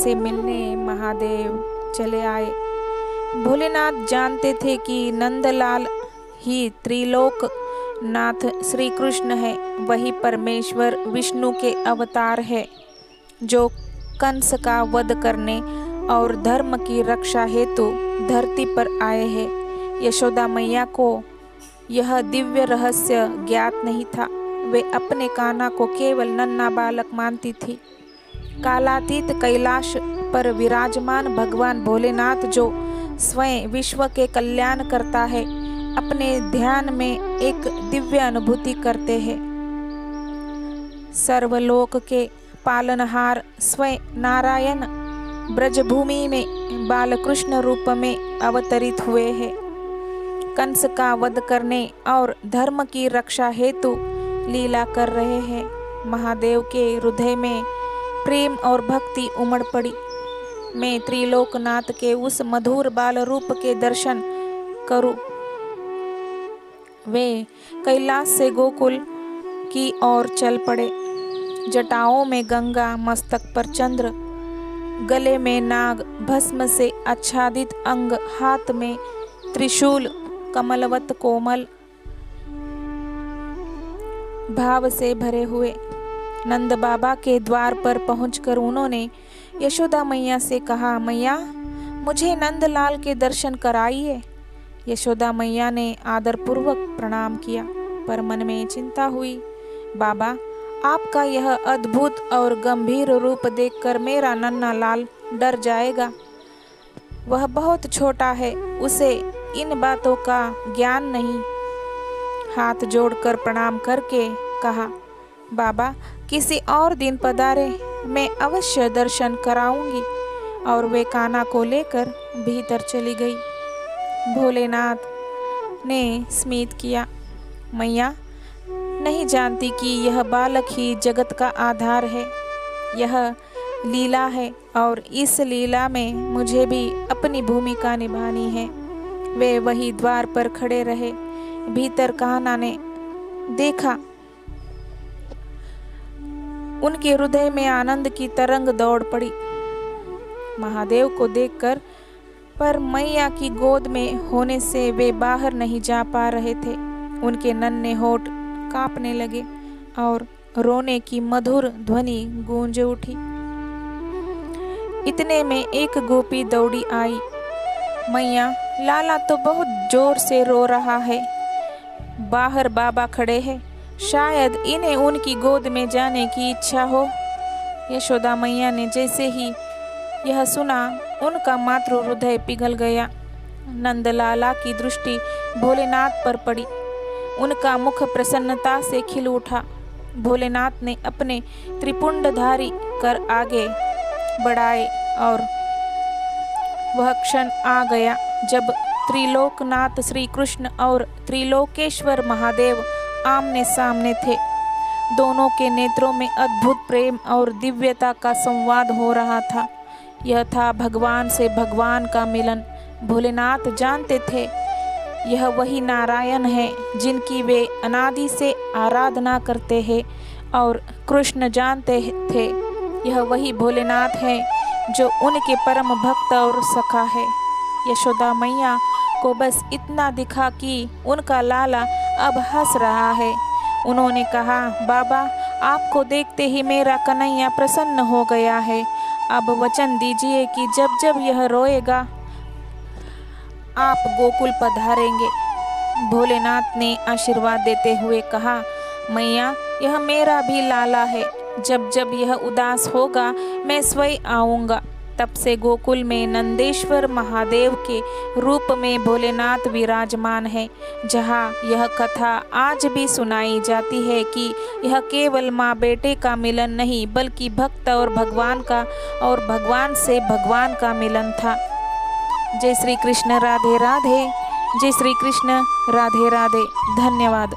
से मिलने महादेव चले आए। भोलेनाथ जानते थे कि नंदलाल ही त्रिलोक नाथ श्री कृष्ण है, वही परमेश्वर विष्णु के अवतार है जो कंस का वध करने और धर्म की रक्षा हेतु धरती पर आए हैं। यशोदा मैया को यह दिव्य रहस्य ज्ञात नहीं था। वे अपने कान्हा को केवल नन्हा बालक मानती थी। कालातीत कैलाश पर विराजमान भगवान भोलेनाथ जो स्वयं विश्व के कल्याण करता है, अपने ध्यान में एक दिव्य अनुभूति करते हैं। सर्वलोक के पालनहार स्वयं नारायण ब्रजभूमि में बालकृष्ण रूप में अवतरित हुए हैं। कंस का वध करने और धर्म की रक्षा हेतु लीला कर रहे हैं। महादेव के हृदय में प्रेम और भक्ति उमड़ पड़ी। मैं त्रिलोकनाथ के उस मधुर बाल रूप के दर्शन करूं। वे कैलाश से गोकुल की ओर चल पड़े। जटाओं में गंगा, मस्तक पर चंद्र, गले में नाग, भस्म से आच्छादित अंग, हाथ में त्रिशूल, कमलवत कोमल भाव से भरे हुए। नंद बाबा के द्वार पर पहुंचकर उन्होंने यशोदा मैया से कहा, मैया मुझे नंदलाल के दर्शन कराइए। यशोदा मैया ने आदरपूर्वक प्रणाम किया, पर मन में चिंता हुई। बाबा, आपका यह अद्भुत और गंभीर रूप देखकर मेरा नन्हा लाल डर जाएगा। वह बहुत छोटा है, उसे इन बातों का ज्ञान नहीं। हाथ जोड़कर प्रणाम करके कहा, बाबा किसी और दिन पधारे, मैं अवश्य दर्शन कराऊंगी। और वे कान्हा को लेकर भीतर चली गई। भोलेनाथ ने स्मित किया, मैया नहीं जानती कि यह बालक ही जगत का आधार है। यह लीला है और इस लीला में मुझे भी अपनी भूमिका निभानी है। वे वही द्वार पर खड़े रहे। भीतर कान्हा ने देखा, उनके हृदय में आनंद की तरंग दौड़ पड़ी महादेव को देखकर, पर मैया की गोद में होने से वे बाहर नहीं जा पा रहे थे। उनके नन्हे होठ कांपने लगे और रोने की मधुर ध्वनि गूंज उठी। इतने में एक गोपी दौड़ी आई। मैया, लाला तो बहुत जोर से रो रहा है। बाहर बाबा खड़े हैं, शायद इन्हें उनकी गोद में जाने की इच्छा हो। यशोदा मैया ने जैसे ही यह सुना, उनका मातृ हृदय पिघल गया। नंदलाला की दृष्टि भोलेनाथ पर पड़ी। उनका मुख प्रसन्नता से खिल उठा। भोलेनाथ ने अपने त्रिपुंडधारी कर आगे बढ़ाए और वह क्षण आ गया जब त्रिलोकनाथ श्री कृष्ण और त्रिलोकेश्वर महादेव आमने सामने थे। दोनों के नेत्रों में अद्भुत प्रेम और दिव्यता का संवाद हो रहा था। यह था भगवान से भगवान का मिलन। भोलेनाथ जानते थे यह वही नारायण है जिनकी वे अनादि से आराधना करते हैं, और कृष्ण जानते थे यह वही भोलेनाथ है जो उनके परम भक्त और सखा है। यशोदा मैया को बस इतना दिखा कि उनका लाला अब हंस रहा है। उन्होंने कहा, बाबा आपको देखते ही मेरा कन्हैया प्रसन्न हो गया है। अब वचन दीजिए कि जब जब यह रोएगा आप गोकुल पधारेंगे। भोलेनाथ ने आशीर्वाद देते हुए कहा, मैया यह मेरा भी लाला है। जब जब यह उदास होगा मैं स्वयं आऊँगा। तब से गोकुल में नंदेश्वर महादेव के रूप में भोलेनाथ विराजमान है। जहाँ यह कथा आज भी सुनाई जाती है कि यह केवल माँ बेटे का मिलन नहीं, बल्कि भक्त और भगवान का और भगवान से भगवान का मिलन था। जय श्री कृष्ण, राधे राधे। जय श्री कृष्ण, राधे राधे। धन्यवाद।